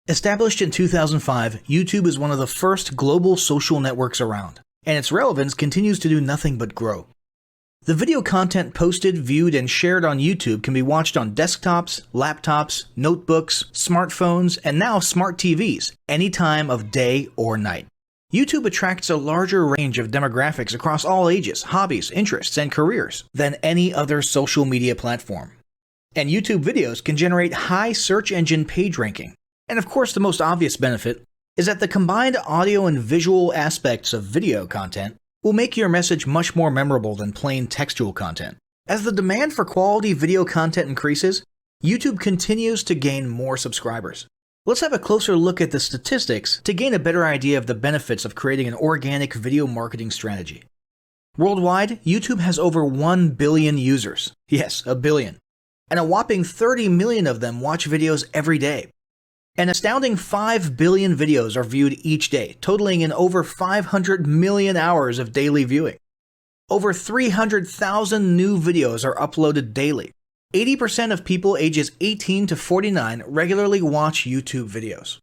Established in 2005, YouTube is one of the first global social networks around, and its relevance continues to do nothing but grow. The video content posted, viewed, and shared on YouTube can be watched on desktops, laptops, notebooks, smartphones, and now smart TVs, any time of day or night. YouTube attracts a larger range of demographics across all ages, hobbies, interests, and careers than any other social media platform. And YouTube videos can generate high search engine page ranking. And of course, the most obvious benefit is that the combined audio and visual aspects of video content will make your message much more memorable than plain textual content. As the demand for quality video content increases, YouTube continues to gain more subscribers. Let's have a closer look at the statistics to gain a better idea of the benefits of creating an organic video marketing strategy. Worldwide, YouTube has over 1 billion users. Yes, a billion. And a whopping 30 million of them watch videos every day. An astounding 5 billion videos are viewed each day, totaling in over 500 million hours of daily viewing. Over 300,000 new videos are uploaded daily. 80% of people ages 18 to 49 regularly watch YouTube videos.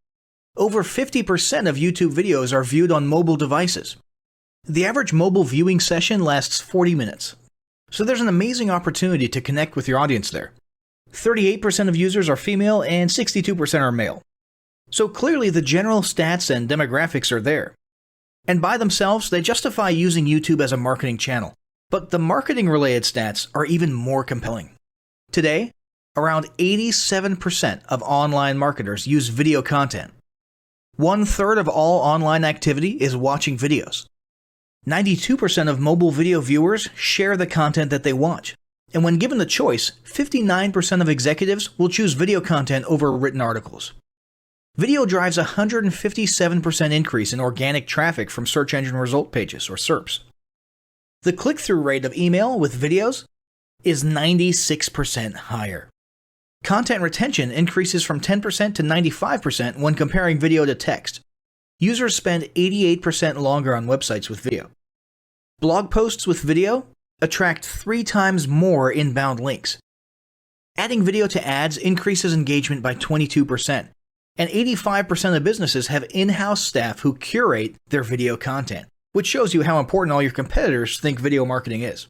Over 50% of YouTube videos are viewed on mobile devices. The average mobile viewing session lasts 40 minutes. So there's an amazing opportunity to connect with your audience there. 38% of users are female and 62% are male. So clearly the general stats and demographics are there. And by themselves, they justify using YouTube as a marketing channel. But the marketing-related stats are even more compelling. Today, around 87% of online marketers use video content. 1/3 of all online activity is watching videos. 92% of mobile video viewers share the content that they watch. And when given the choice, 59% of executives will choose video content over written articles. Video drives a 157% increase in organic traffic from search engine result pages, or SERPs. The click-through rate of email with videos is 96% higher. Content retention increases from 10% to 95% when comparing video to text. Users spend 88% longer on websites with video. Blog posts with video attract 3 times more inbound links. Adding video to ads increases engagement by 22%, and 85% of businesses have in-house staff who curate their video content, which shows you how important all your competitors think video marketing is.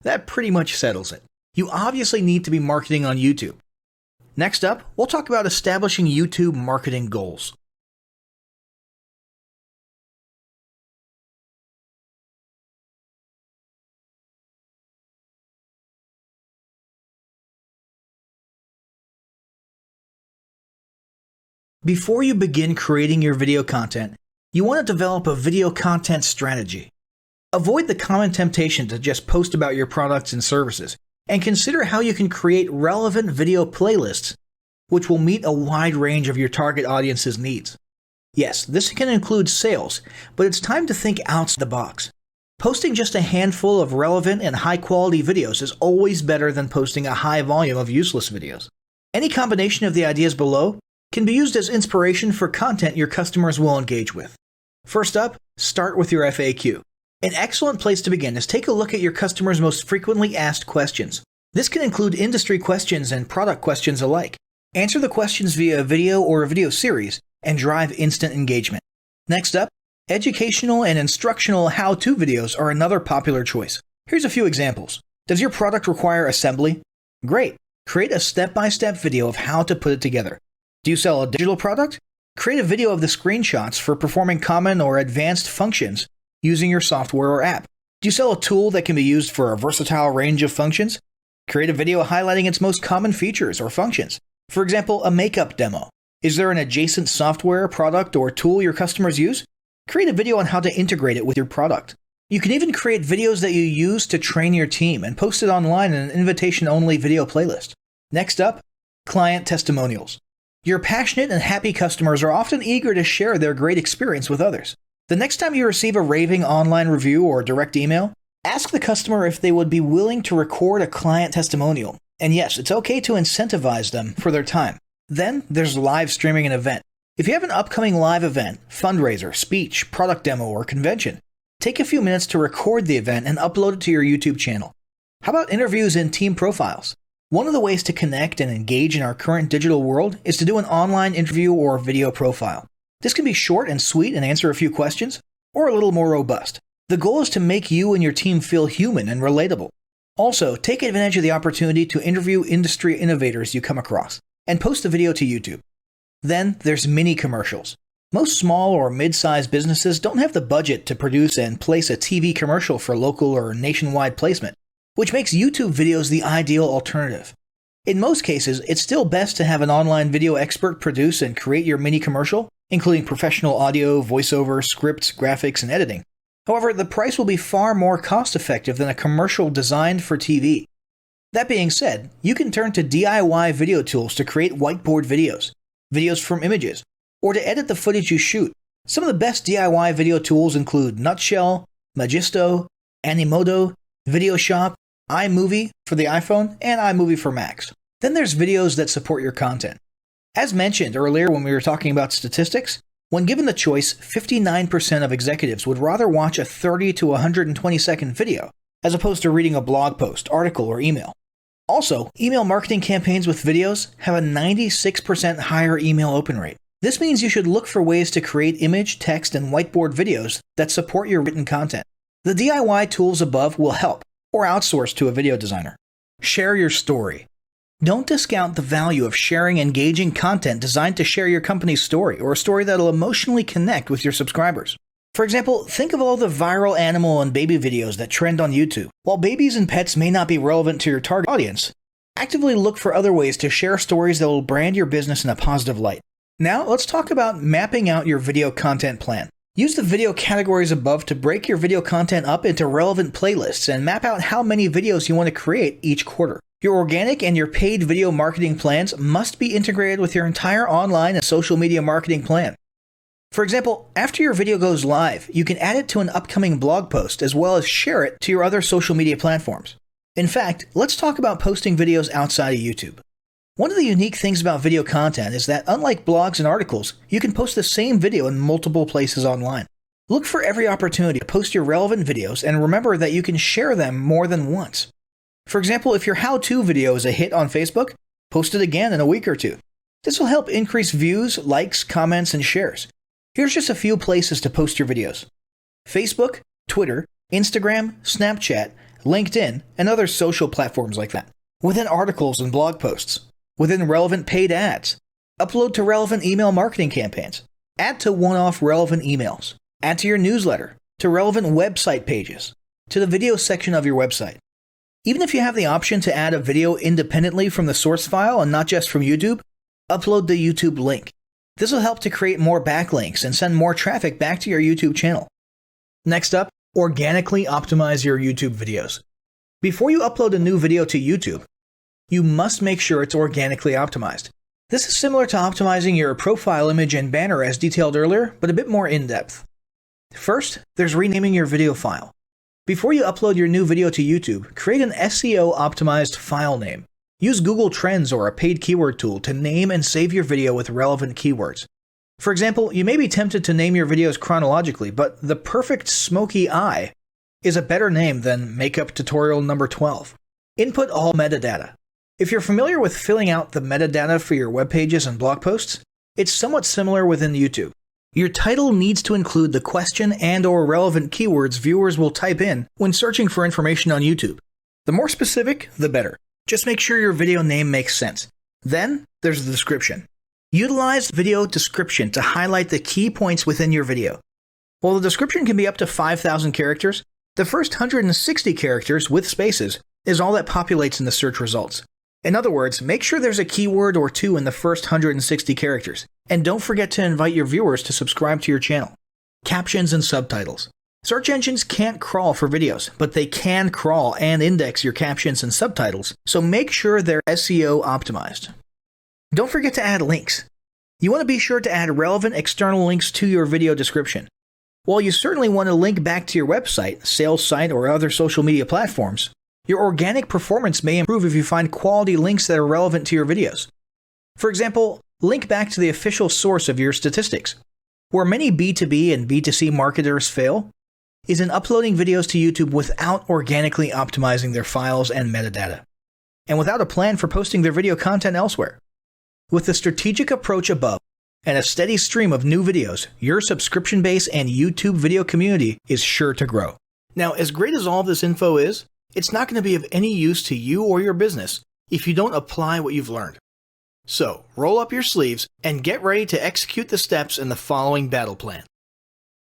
That pretty much settles it. You obviously need to be marketing on YouTube. Next up, we'll talk about establishing YouTube marketing goals. Before you begin creating your video content, you want to develop a video content strategy. Avoid the common temptation to just post about your products and services, and consider how you can create relevant video playlists, which will meet a wide range of your target audience's needs. Yes, this can include sales, but it's time to think outside the box. Posting just a handful of relevant and high-quality videos is always better than posting a high volume of useless videos. Any combination of the ideas below can be used as inspiration for content your customers will engage with. First up, start with your FAQ. An excellent place to begin is take a look at your customers' most frequently asked questions. This can include industry questions and product questions alike. Answer the questions via a video or a video series and drive instant engagement. Next up, educational and instructional how-to videos are another popular choice. Here's a few examples. Does your product require assembly? Great. Create a step-by-step video of how to put it together. Do you sell a digital product? Create a video of the screenshots for performing common or advanced functions using your software or app. Do you sell a tool that can be used for a versatile range of functions? Create a video highlighting its most common features or functions. For example, a makeup demo. Is there an adjacent software, product, or tool your customers use? Create a video on how to integrate it with your product. You can even create videos that you use to train your team and post it online in an invitation-only video playlist. Next up, client testimonials. Your passionate and happy customers are often eager to share their great experience with others. The next time you receive a raving online review or direct email, ask the customer if they would be willing to record a client testimonial. And yes, it's okay to incentivize them for their time. Then there's live streaming an event. If you have an upcoming live event, fundraiser, speech, product demo, or convention, take a few minutes to record the event and upload it to your YouTube channel. How about interviews and team profiles? One of the ways to connect and engage in our current digital world is to do an online interview or video profile. This can be short and sweet and answer a few questions, or a little more robust. The goal is to make you and your team feel human and relatable. Also, take advantage of the opportunity to interview industry innovators you come across, and post the video to YouTube. Then there's mini commercials. Most small or mid-sized businesses don't have the budget to produce and place a TV commercial for local or nationwide placement, which makes YouTube videos the ideal alternative. In most cases, it's still best to have an online video expert produce and create your mini commercial, including professional audio, voiceover, scripts, graphics, and editing. However, the price will be far more cost-effective than a commercial designed for TV. That being said, you can turn to DIY video tools to create whiteboard videos, videos from images, or to edit the footage you shoot. Some of the best DIY video tools include Nutshell, Magisto, Animoto, VideoShop, iMovie for the iPhone, and iMovie for Macs. Then there's videos that support your content. As mentioned earlier when we were talking about statistics, when given the choice, 59% of executives would rather watch a 30 to 120 second video, as opposed to reading a blog post, article, or email. Also, email marketing campaigns with videos have a 96% higher email open rate. This means you should look for ways to create image, text, and whiteboard videos that support your written content. The DIY tools above will help, or outsource to a video designer. Share your story. Don't discount the value of sharing engaging content designed to share your company's story, or a story that'll emotionally connect with your subscribers. For example, think of all the viral animal and baby videos that trend on YouTube. While babies and pets may not be relevant to your target audience, actively look for other ways to share stories that will brand your business in a positive light. Now, let's talk about mapping out your video content plan. Use the video categories above to break your video content up into relevant playlists and map out how many videos you want to create each quarter. Your organic and your paid video marketing plans must be integrated with your entire online and social media marketing plan. For example, after your video goes live, you can add it to an upcoming blog post as well as share it to your other social media platforms. In fact, let's talk about posting videos outside of YouTube. One of the unique things about video content is that unlike blogs and articles, you can post the same video in multiple places online. Look for every opportunity to post your relevant videos and remember that you can share them more than once. For example, if your how-to video is a hit on Facebook, post it again in a week or two. This will help increase views, likes, comments, and shares. Here's just a few places to post your videos: Facebook, Twitter, Instagram, Snapchat, LinkedIn, and other social platforms like that. Within articles and blog posts. Within relevant paid ads. Upload to relevant email marketing campaigns. Add to one-off relevant emails. Add to your newsletter. To relevant website pages. To the video section of your website. Even if you have the option to add a video independently from the source file and not just from YouTube, upload the YouTube link. This will help to create more backlinks and send more traffic back to your YouTube channel. Next up, organically optimize your YouTube videos. Before you upload a new video to YouTube, you must make sure it's organically optimized. This is similar to optimizing your profile image and banner as detailed earlier, but a bit more in-depth. First, there's renaming your video file. Before you upload your new video to YouTube, create an SEO-optimized file name. Use Google Trends or a paid keyword tool to name and save your video with relevant keywords. For example, you may be tempted to name your videos chronologically, but the perfect smoky eye is a better name than makeup tutorial number 12. Input all metadata. If you're familiar with filling out the metadata for your web pages and blog posts, it's somewhat similar within YouTube. Your title needs to include the question and/or relevant keywords viewers will type in when searching for information on YouTube. The more specific, the better. Just make sure your video name makes sense. Then, there's the description. Utilize video description to highlight the key points within your video. While the description can be up to 5,000 characters, the first 160 characters with spaces is all that populates in the search results. In other words, make sure there's a keyword or two in the first 160 characters, and don't forget to invite your viewers to subscribe to your channel. Captions and subtitles. Search engines can't crawl for videos, but they can crawl and index your captions and subtitles, so make sure they're SEO optimized. Don't forget to add links. You want to be sure to add relevant external links to your video description. While you certainly want to link back to your website, sales site, or other social media platforms, your organic performance may improve if you find quality links that are relevant to your videos. For example, link back to the official source of your statistics. Where many B2B and B2C marketers fail is in uploading videos to YouTube without organically optimizing their files and metadata. and without a plan for posting their video content elsewhere. With the strategic approach above and a steady stream of new videos, your subscription base and YouTube video community is sure to grow. Now, as great as all this info is, it's not going to be of any use to you or your business if you don't apply what you've learned. So, roll up your sleeves and get ready to execute the steps in the following battle plan.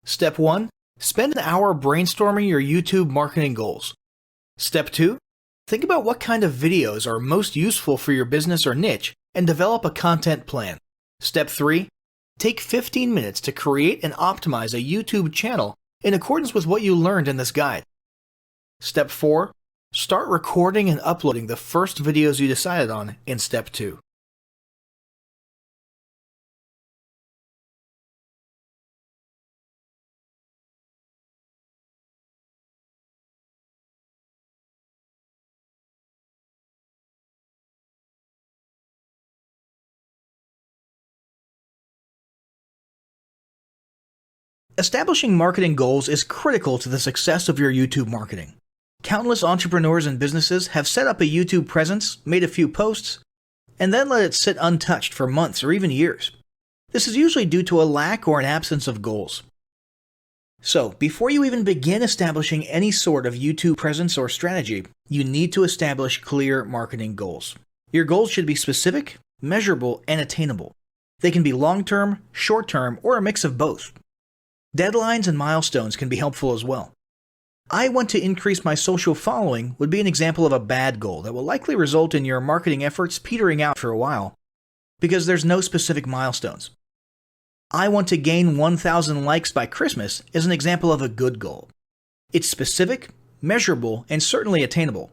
Step 1. Spend an hour brainstorming your YouTube marketing goals. Step 2. Think about what kind of videos are most useful for your business or niche and develop a content plan. Step 3. Take 15 minutes to create and optimize a YouTube channel in accordance with what you learned in this guide. Step 4. Start recording and uploading the first videos you decided on in Step 2. Establishing marketing goals is critical to the success of your YouTube marketing. Countless entrepreneurs and businesses have set up a YouTube presence, made a few posts, and then let it sit untouched for months or even years. This is usually due to a lack or an absence of goals. So, before you even begin establishing any sort of YouTube presence or strategy, you need to establish clear marketing goals. Your goals should be specific, measurable, and attainable. They can be long-term, short-term, or a mix of both. Deadlines and milestones can be helpful as well. I want to increase my social following would be an example of a bad goal that will likely result in your marketing efforts petering out for a while because there's no specific milestones. I want to gain 1,000 likes by Christmas is an example of a good goal. It's specific, measurable, and certainly attainable.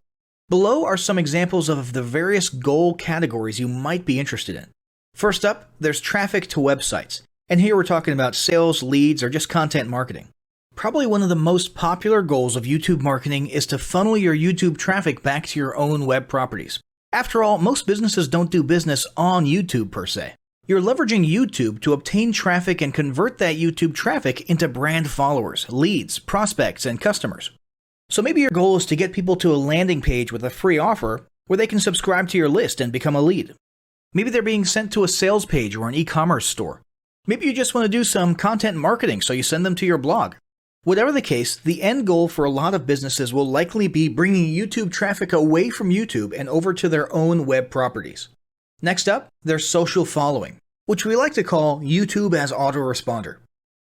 Below are some examples of the various goal categories you might be interested in. First up, there's traffic to websites. And here we're talking about sales, leads, or just content marketing. Probably one of the most popular goals of YouTube marketing is to funnel your YouTube traffic back to your own web properties. After all, most businesses don't do business on YouTube per se. You're leveraging YouTube to obtain traffic and convert that YouTube traffic into brand followers, leads, prospects, and customers. So maybe your goal is to get people to a landing page with a free offer where they can subscribe to your list and become a lead. Maybe they're being sent to a sales page or an e-commerce store. Maybe you just want to do some content marketing, so you send them to your blog. Whatever the case, the end goal for a lot of businesses will likely be bringing YouTube traffic away from YouTube and over to their own web properties. Next up, there's social following, which we like to call YouTube as autoresponder.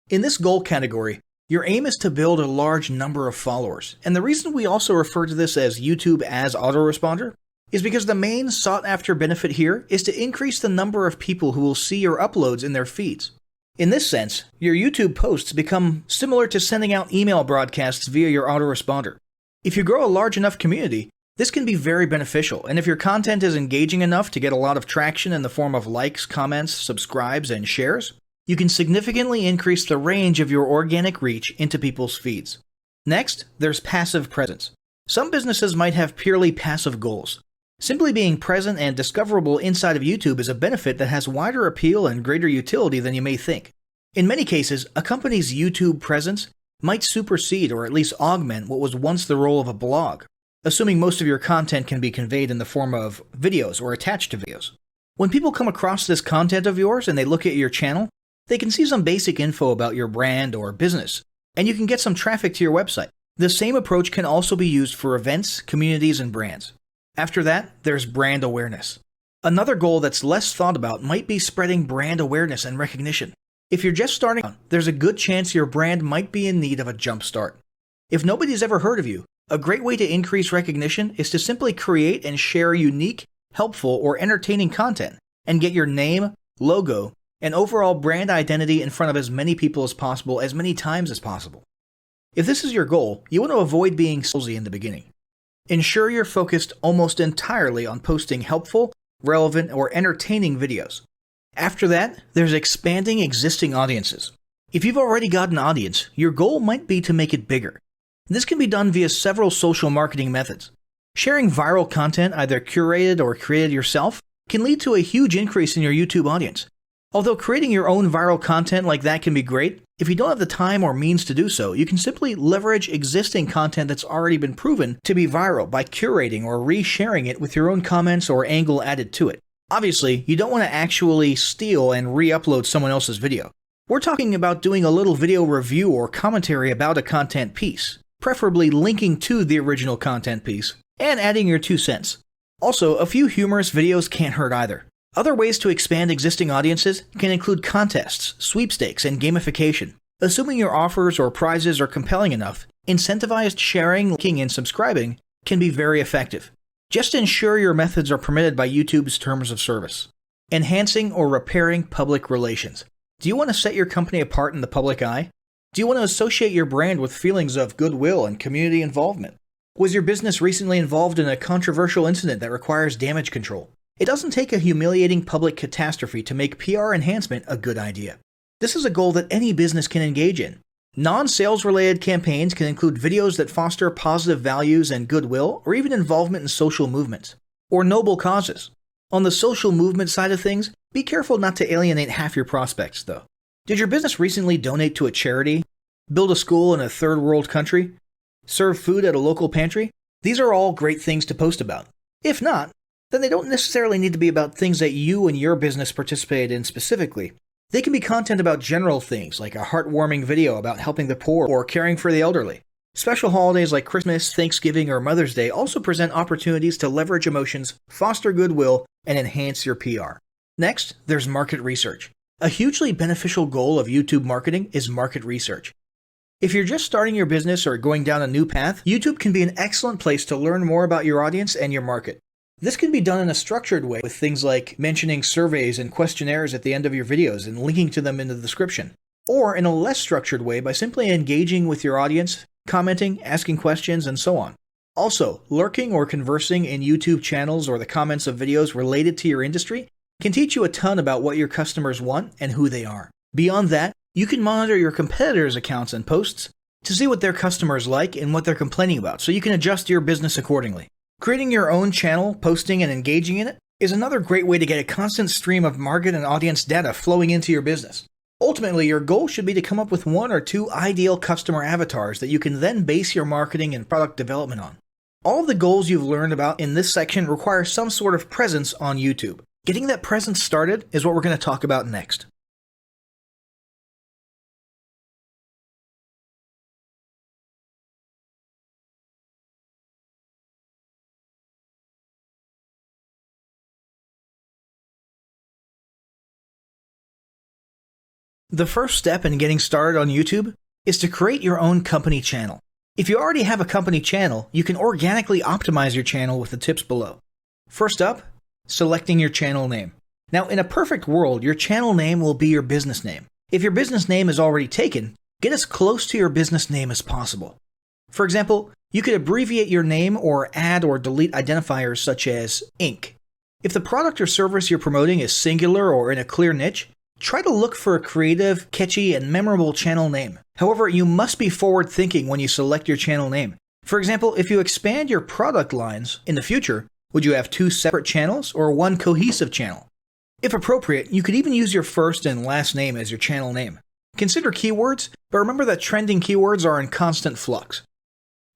In this goal category, your aim is to build a large number of followers, and the reason we also refer to this as YouTube as autoresponder is because the main sought-after benefit here is to increase the number of people who will see your uploads in their feeds. In this sense, your YouTube posts become similar to sending out email broadcasts via your autoresponder. If you grow a large enough community, this can be very beneficial, and if your content is engaging enough to get a lot of traction in the form of likes, comments, subscribes, and shares, you can significantly increase the range of your organic reach into people's feeds. Next, there's passive presence. Some businesses might have purely passive goals. Simply being present and discoverable inside of YouTube is a benefit that has wider appeal and greater utility than you may think. In many cases, a company's YouTube presence might supersede or at least augment what was once the role of a blog, assuming most of your content can be conveyed in the form of videos or attached to videos. When people come across this content of yours and they look at your channel, they can see some basic info about your brand or business, and you can get some traffic to your website. The same approach can also be used for events, communities, and brands. After that, there's brand awareness. Another goal that's less thought about might be spreading brand awareness and recognition. If you're just starting out, there's a good chance your brand might be in need of a jump start. If nobody's ever heard of you, a great way to increase recognition is to simply create and share unique, helpful, or entertaining content and get your name, logo, and overall brand identity in front of as many people as possible as many times as possible. If this is your goal, you want to avoid being salesy in the beginning. Ensure you're focused almost entirely on posting helpful, relevant, or entertaining videos. After that, there's expanding existing audiences. If you've already got an audience, your goal might be to make it bigger. This can be done via several social marketing methods. Sharing viral content, either curated or created yourself, can lead to a huge increase in your YouTube audience. Although creating your own viral content like that can be great, if you don't have the time or means to do so, you can simply leverage existing content that's already been proven to be viral by curating or resharing it with your own comments or angle added to it. Obviously, you don't want to actually steal and re-upload someone else's video. We're talking about doing a little video review or commentary about a content piece, preferably linking to the original content piece, and adding your 2 cents. Also, a few humorous videos can't hurt either. Other ways to expand existing audiences can include contests, sweepstakes, and gamification. Assuming your offers or prizes are compelling enough, incentivized sharing, liking, and subscribing can be very effective. Just ensure your methods are permitted by YouTube's terms of service. Enhancing or repairing public relations. Do you want to set your company apart in the public eye? Do you want to associate your brand with feelings of goodwill and community involvement? Was your business recently involved in a controversial incident that requires damage control? It doesn't take a humiliating public catastrophe to make PR enhancement a good idea. This is a goal that any business can engage in. Non-sales related campaigns can include videos that foster positive values and goodwill, or even involvement in social movements, or noble causes. On the social movement side of things, be careful not to alienate half your prospects, though. Did your business recently donate to a charity? Build a school in a third world country? Serve food at a local pantry? These are all great things to post about. If not, then they don't necessarily need to be about things that you and your business participated in specifically. They can be content about general things, like a heartwarming video about helping the poor or caring for the elderly. Special holidays like Christmas, Thanksgiving, or Mother's Day also present opportunities to leverage emotions, foster goodwill, and enhance your PR. Next, there's market research. A hugely beneficial goal of YouTube marketing is market research. If you're just starting your business or going down a new path, YouTube can be an excellent place to learn more about your audience and your market. This can be done in a structured way with things like mentioning surveys and questionnaires at the end of your videos and linking to them in the description, or in a less structured way by simply engaging with your audience, commenting, asking questions, and so on. Also, lurking or conversing in YouTube channels or the comments of videos related to your industry can teach you a ton about what your customers want and who they are. Beyond that, you can monitor your competitors' accounts and posts to see what their customers like and what they're complaining about, so you can adjust your business accordingly. Creating your own channel, posting, and engaging in it is another great way to get a constant stream of market and audience data flowing into your business. Ultimately, your goal should be to come up with 1 or 2 ideal customer avatars that you can then base your marketing and product development on. All of the goals you've learned about in this section require some sort of presence on YouTube. Getting that presence started is what we're going to talk about next. The first step in getting started on YouTube is to create your own company channel. If you already have a company channel, you can organically optimize your channel with the tips below. First up, selecting your channel name. Now, in a perfect world, your channel name will be your business name. If your business name is already taken, get as close to your business name as possible. For example, you could abbreviate your name or add or delete identifiers such as Inc. If the product or service you're promoting is singular or in a clear niche, try to look for a creative, catchy, and memorable channel name. However, you must be forward-thinking when you select your channel name. For example, if you expand your product lines in the future, would you have 2 separate channels or 1 cohesive channel? If appropriate, you could even use your first and last name as your channel name. Consider keywords, but remember that trending keywords are in constant flux.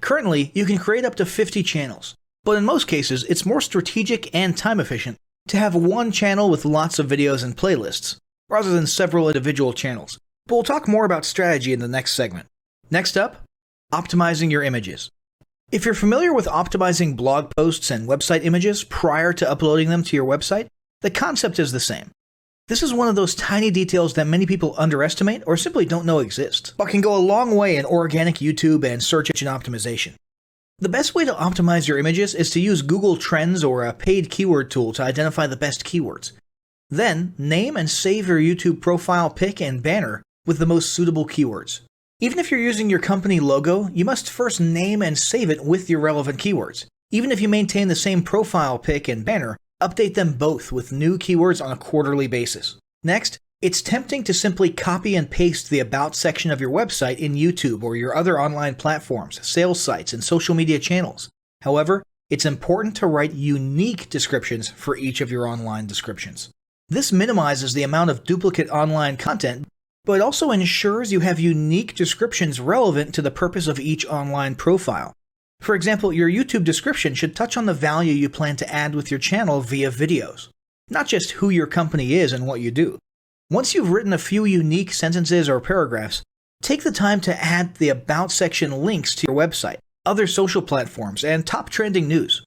Currently, you can create up to 50 channels, but in most cases, it's more strategic and time efficient to have 1 channel with lots of videos and playlists, rather than several individual channels. But we'll talk more about strategy in the next segment. Next up, optimizing your images. If you're familiar with optimizing blog posts and website images prior to uploading them to your website, the concept is the same. This is one of those tiny details that many people underestimate or simply don't know exist, but can go a long way in organic YouTube and search engine optimization. The best way to optimize your images is to use Google Trends or a paid keyword tool to identify the best keywords. Then, name and save your YouTube profile pic and banner with the most suitable keywords. Even if you're using your company logo, you must first name and save it with your relevant keywords. Even if you maintain the same profile pic and banner, update them both with new keywords on a quarterly basis. Next, it's tempting to simply copy and paste the About section of your website in YouTube or your other online platforms, sales sites, and social media channels. However, it's important to write unique descriptions for each of your online descriptions. This minimizes the amount of duplicate online content, but also ensures you have unique descriptions relevant to the purpose of each online profile. For example, your YouTube description should touch on the value you plan to add with your channel via videos, not just who your company is and what you do. Once you've written a few unique sentences or paragraphs, take the time to add the About section links to your website, other social platforms, and top trending news.